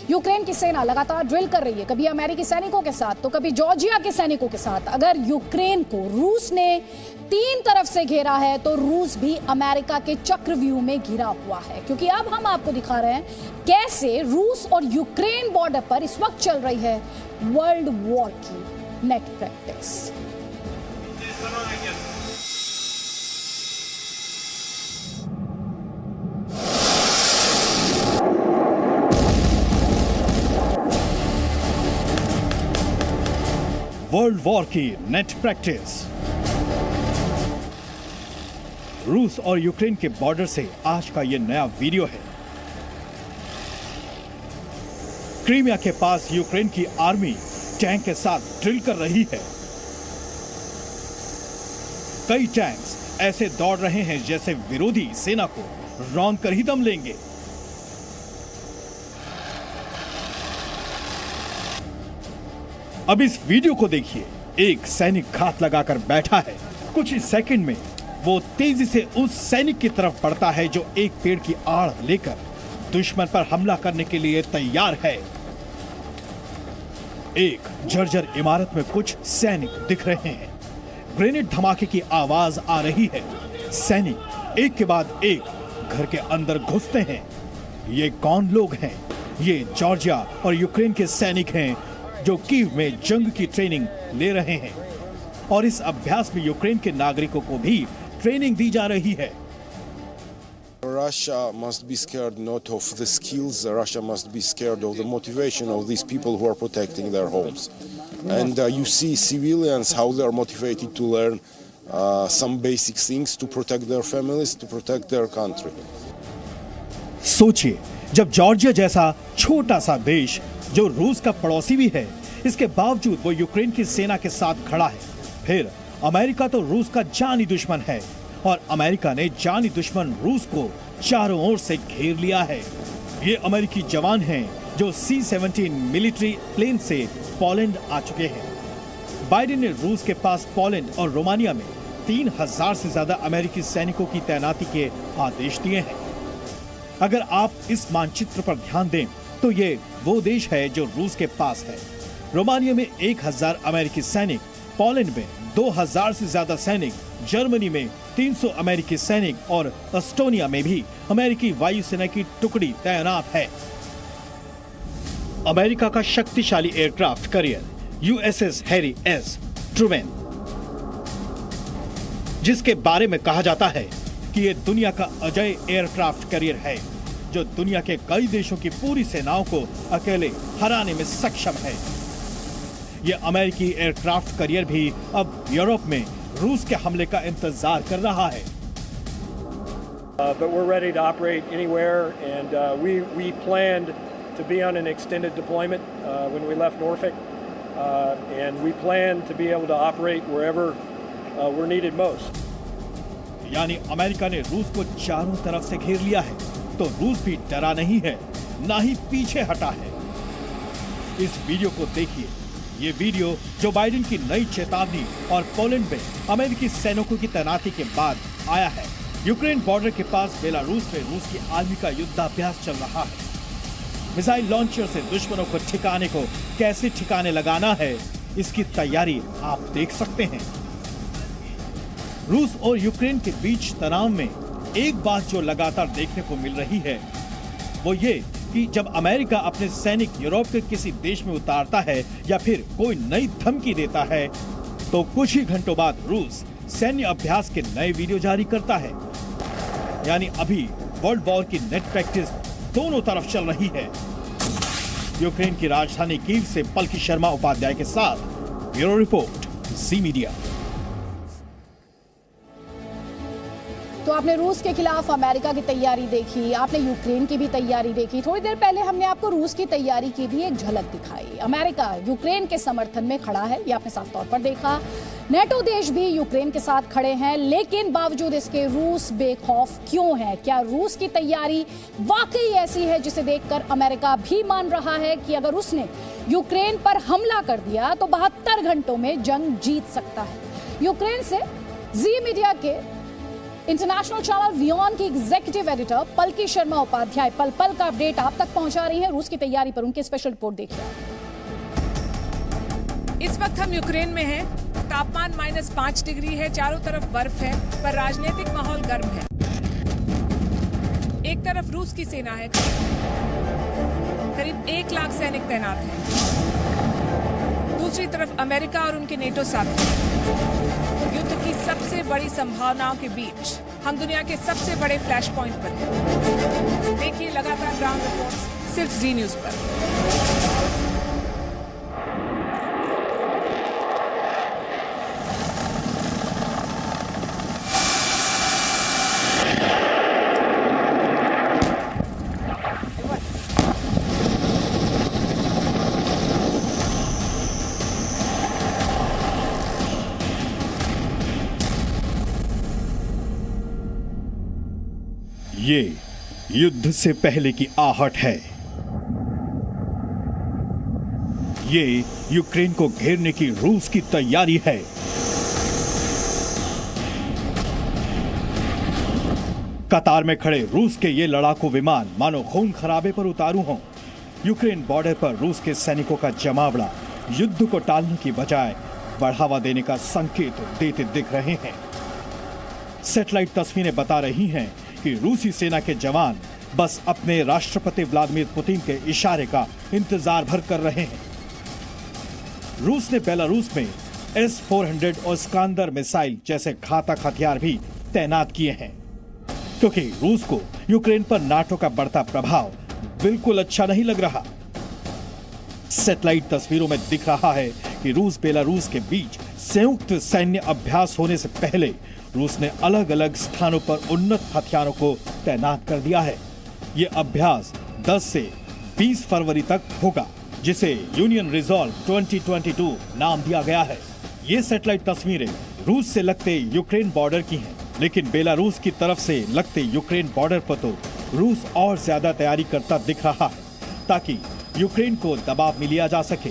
Ukraine की सेना लगातार ड्रिल कर रही है, कभी अमेरिकी सैनिकों के साथ तो कभी जॉर्जिया के सैनिकों के साथ। अगर यूक्रेन को रूस ने 3 तरफ से घेरा है तो रूस भी अमेरिका के चक्रव्यूह में घिरा हुआ है, क्योंकि अब हम आपको दिखा रहे हैं कैसे रूस और यूक्रेन बॉर्डर पर इस वक्त चल रही है वर्ल्ड वॉर की नेट प्रैक्टिस। वर्ल्ड वॉर की नेट प्रैक्टिस। रूस और यूक्रेन के बॉर्डर से आज का यह नया वीडियो है। क्रीमिया के पास यूक्रेन की आर्मी टैंक के साथ ड्रिल कर रही है। कई टैंक्स ऐसे दौड़ रहे हैं जैसे विरोधी सेना को रौंद कर ही दम लेंगे। अब इस वीडियो को देखिए। एक सैनिक घात लगाकर बैठा है। कुछ ही सेकंड में वो तेजी से उस सैनिक की तरफ बढ़ता है जो एक पेड़ की आड़ लेकर दुश्मन पर हमला करने के लिए तैयार है। एक जर्जर इमारत में कुछ सैनिक दिख रहे हैं। ग्रेनेड धमाके की आवाज आ रही है। सैनिक एक के बाद एक घर के अंदर घुसते हैं। ये कौन लोग हैं? ये जॉर्जिया और यूक्रेन के सैनिक हैं जो कीव में जंग की ट्रेनिंग ले रहे हैं, और इस अभ्यास में यूक्रेन के नागरिकों को भी ट्रेनिंग दी जा रही है। Russia must be scared not of the skills. Russia must be scared of the motivation of these people who are protecting their homes. And you see civilians how they are motivated to learn some basic things to protect their families, to protect their country. सोचिए, जब Georgia जैसा छोटा सा देश जो रूस का पड़ोसी भी है, इसके बावजूद वो यूक्रेन की सेना के साथ खड़ा है। फिर अमेरिका तो रूस का जानी दुश्मन है, और अमेरिका ने जानी दुश्मन रूस को चारों ओर से घेर लिया है। ये अमेरिकी जवान हैं जो C-17 मिलिट्री प्लेन से पोलैंड आ चुके हैं। बाइडेन ने रूस के पास पोलैंड और रोमानिया में 3000 से ज्यादा अमेरिकी सैनिकों की तैनाती के आदेश दिए हैं। अगर आप इस मानचित्र पर ध्यान दें तो ये वो देश है जो रूस के पास है। रोमानिया में 1000 अमेरिकी सैनिक, पोलैंड में 2000 से ज्यादा सैनिक, जर्मनी में 300 अमेरिकी सैनिक और एस्टोनिया में भी अमेरिकी वायुसेना की टुकड़ी तैनात है। अमेरिका का शक्तिशाली aircraft carrier USS Harry S Trueman, जिसके बारे में कहा जाता है कि ये दुनिया का अजय एयरक्राफ्ट कैरियर है जो दुनिया के कई देशों की पूरी सेनाओं को अकेले हराने में सक्षम है। यह अमेरिकी एयरक्राफ्ट कैरियर भी अब यूरोप में रूस के हमले का इंतजार कर रहा है। But we're ready to operate anywhere, and we planned to be on an extended deployment when we left Norfolk, and we plan to be able to operate wherever we're needed most. यानी America ने रूस को चारों तरफ से घेर लिया है, तो रूस भी डरा नहीं है, ना ही पीछे हटा है। इस वीडियो को देखिए। ये वीडियो जो बाइडेन की नई चेतावनी और पोलैंड में अमेरिकी सैनिकों की तैनाती के बाद आया है। यूक्रेन बॉर्डर के पास बेलारूस में रूस की आर्मी का युद्धाभ्यास चल रहा है। मिसाइल लॉन्चर से दुश्मनों को ठिकाने को कैसे ठिकाने लगाना है, इसकी तैयारी आप देख सकते हैं। रूस और यूक्रेन के बीच तनाव में एक बात जो लगातार देखने को मिल रही है वो ये कि जब अमेरिका अपने सैनिक यूरोप के किसी देश में उतारता है या फिर कोई नई धमकी देता है, तो कुछ ही घंटों बाद रूस सैन्य अभ्यास के नए वीडियो जारी करता है। यानी अभी वर्ल्ड वॉर की नेट प्रैक्टिस दोनों तरफ चल रही है। यूक्रेन की राजधानी कीव से पलकी शर्मा उपाध्याय के साथ ब्यूरो रिपोर्ट, जी मीडिया। तो आपने रूस के खिलाफ अमेरिका की तैयारी देखी, आपने यूक्रेन की भी तैयारी देखी। थोड़ी देर पहले हमने आपको रूस की तैयारी की भी एक झलक दिखाई। अमेरिका यूक्रेन के समर्थन में खड़ा है, ये आपने साफ तौर पर देखा। नेटो देश भी यूक्रेन के साथ खड़े हैं, लेकिन बावजूद इसके रूस बेखौफ क्यों है? क्या रूस की तैयारी वाकई ऐसी है जिसे देखकर अमेरिका भी मान रहा है कि अगर उसने यूक्रेन पर हमला कर दिया तो 72 घंटों में जंग जीत सकता है? यूक्रेन से जी मीडिया के इंटरनेशनल चैनल वियॉन की एग्जीक्यूटिव एडिटर पलकी शर्मा उपाध्याय पल पल का अपडेट आप तक पहुंचा रही हैं। रूस की तैयारी पर उनकी स्पेशल रिपोर्ट देखिए। इस वक्त हम यूक्रेन में हैं। तापमान -5 डिग्री है, चारों तरफ बर्फ है, पर राजनीतिक माहौल गर्म है। एक तरफ रूस की सेना है, करीब 1 लाख सैनिक तैनात हैं। दूसरी तरफ अमेरिका और उनके नेटो साथी। युद्ध की सबसे बड़ी संभावनाओं के बीच हम दुनिया के सबसे बड़े फ्लैश पॉइंट पर हैं। देखिए लगातार ग्राउंड रिपोर्ट्स सिर्फ जी न्यूज पर। ये युद्ध से पहले की आहट है। ये यूक्रेन को घेरने की रूस की तैयारी है। कतार में खड़े रूस के ये लड़ाकू विमान मानो खून खराबे पर उतारू हों। यूक्रेन बॉर्डर पर रूस के सैनिकों का जमावड़ा युद्ध को टालने की बजाय बढ़ावा देने का संकेत देते दिख रहे हैं। सैटेलाइट तस्वीरें बता रही हैं कि रूसी सेना के जवान बस अपने राष्ट्रपति व्लादिमीर पुतिन के इशारे का इंतजार भर कर रहे हैं। रूस ने बेलारूस में S-400 और स्कांदर मिसाइल जैसे घातक हथियार भी तैनात किए हैं, क्योंकि रूस को यूक्रेन पर नाटो का बढ़ता प्रभाव बिल्कुल अच्छा नहीं लग रहा। सैटेलाइट तस्वीरों में दिख रहा है कि रूस बेलारूस के बीच संयुक्त सैन्य अभ्यास होने से पहले रूस ने अलग अलग स्थानों पर उन्नत हथियारों को तैनात कर दिया है। ये अभ्यास 10 से 20 फरवरी तक होगा, जिसे यूनियन रिजॉल्व 2022 नाम दिया गया है। ये सैटेलाइट तस्वीरें रूस से लगते यूक्रेन बॉर्डर की हैं, लेकिन बेलारूस की तरफ से लगते यूक्रेन बॉर्डर पर तो रूस और ज्यादा तैयारी करता दिख रहा है, ताकि यूक्रेन को दबाव में लिया जा सके।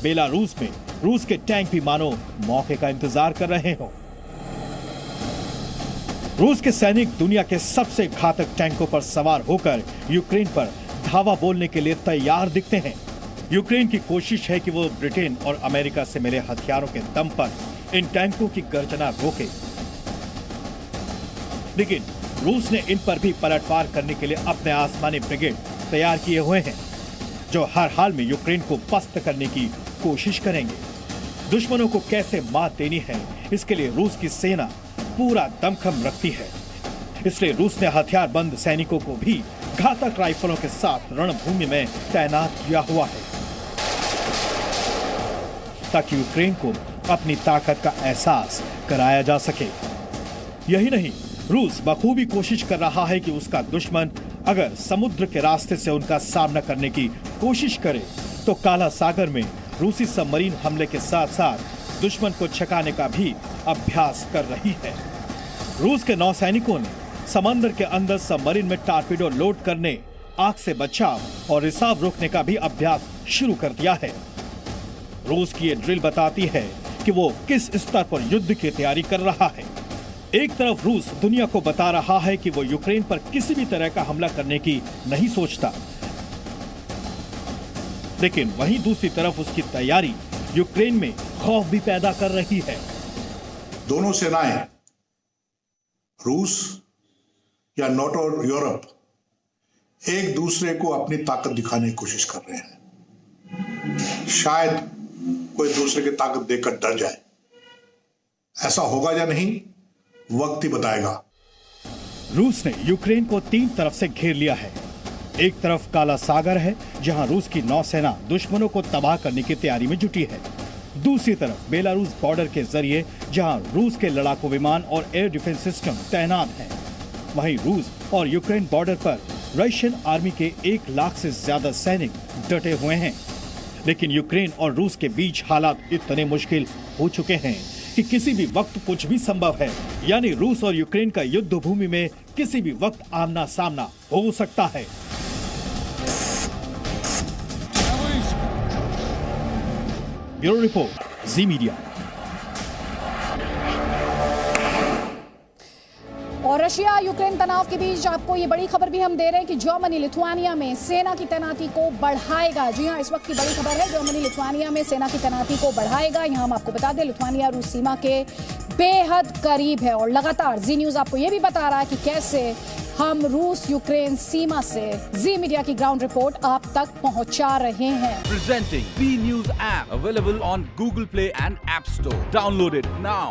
बेलारूस में रूस के टैंक भी मानो मौके का इंतजार कर रहे हों। रूस के सैनिक दुनिया के सबसे घातक टैंकों पर सवार होकर यूक्रेन पर धावा बोलने के लिए तैयार दिखते हैं। यूक्रेन की कोशिश है कि वो ब्रिटेन और अमेरिका से मिले हथियारों के दम पर इन टैंकों की गर्जना रोके, लेकिन रूस ने इन पर भी पलटवार करने के लिए अपने आसमानी ब्रिगेड तैयार किए हुए हैं, जो हर हाल में यूक्रेन को पस्त करने की कोशिश करेंगे। दुश्मनों को कैसे मात देनी है, इसके लिए रूस की सेना पूरा दमखम रखती है। इसलिए रूस ने हथियारबंद सैनिकों को भी घातक राइफलों के साथ रणभूमि में तैनात किया हुआ है, ताकि यूक्रेन को अपनी ताकत का एहसास कराया जा सके। यही नहीं, रूस बखूबी कोशिश कर रहा है कि उसका दुश्मन अगर समुद्र के रास्ते से उनका सामना करने की कोशिश करे तो काला सागर में रूसी सबमरीन हमले के साथ साथ दुश्मन को छकाने का भी अभ्यास कर रही है। रूस के नौसैनिकों ने समंदर के अंदर सबमरीन में टारपीडो लोड करने, आग से बचाव और रिसाव रोकने का भी अभ्यास शुरू कर दिया है। रूस की ये ड्रिल बताती है कि वो किस स्तर पर युद्ध की तैयारी कर रहा है। एक तरफ रूस दुनिया को बता रहा है कि वो यूक्रेन पर किसी भी तरह का हमला करने की नहीं सोचता, लेकिन वहीं दूसरी तरफ उसकी तैयारी यूक्रेन में खौफ भी पैदा कर रही है। दोनों सेनाएं, रूस या नाटो और यूरोप, एक दूसरे को अपनी ताकत दिखाने की कोशिश कर रहे हैं। शायद कोई दूसरे की ताकत देखकर डर जाए। ऐसा होगा या नहीं, वक्त ही बताएगा। रूस ने यूक्रेन को 3 तरफ से घेर लिया है। एक तरफ काला सागर है, जहां रूस की नौसेना दुश्मनों को तबाह करने की तैयारी में जुटी है। दूसरी तरफ बेलारूस बॉर्डर के जरिए, जहां रूस के लड़ाकू विमान और एयर डिफेंस सिस्टम तैनात हैं। वहीं रूस और यूक्रेन बॉर्डर पर रशियन आर्मी के 1 लाख से ज्यादा सैनिक डटे हुए हैं। लेकिन यूक्रेन और रूस के बीच हालात इतने मुश्किल हो चुके हैं कि किसी भी वक्त कुछ भी संभव है। यानी रूस और यूक्रेन का युद्ध भूमि में किसी भी वक्त आमना सामना हो सकता है। ब्यूरो रिपोर्ट, जी मीडिया। और रशिया यूक्रेन तनाव के बीच आपको ये बड़ी खबर भी हम दे रहे हैं कि जर्मनी लिथुआनिया में सेना की तैनाती को बढ़ाएगा। जी हां, इस वक्त की बड़ी खबर है, जर्मनी लिथुआनिया में सेना की तैनाती को बढ़ाएगा। यहां हम आपको बता दें, लिथुआनिया रूस सीमा के बेहद करीब है और लगातार जी न्यूज आपको ये भी बता रहा है कि कैसे हम रूस यूक्रेन सीमा से जी मीडिया की ग्राउंड रिपोर्ट आप तक पहुंचा रहे हैं। Presenting B News app available on Google Play and App Store. Download it now.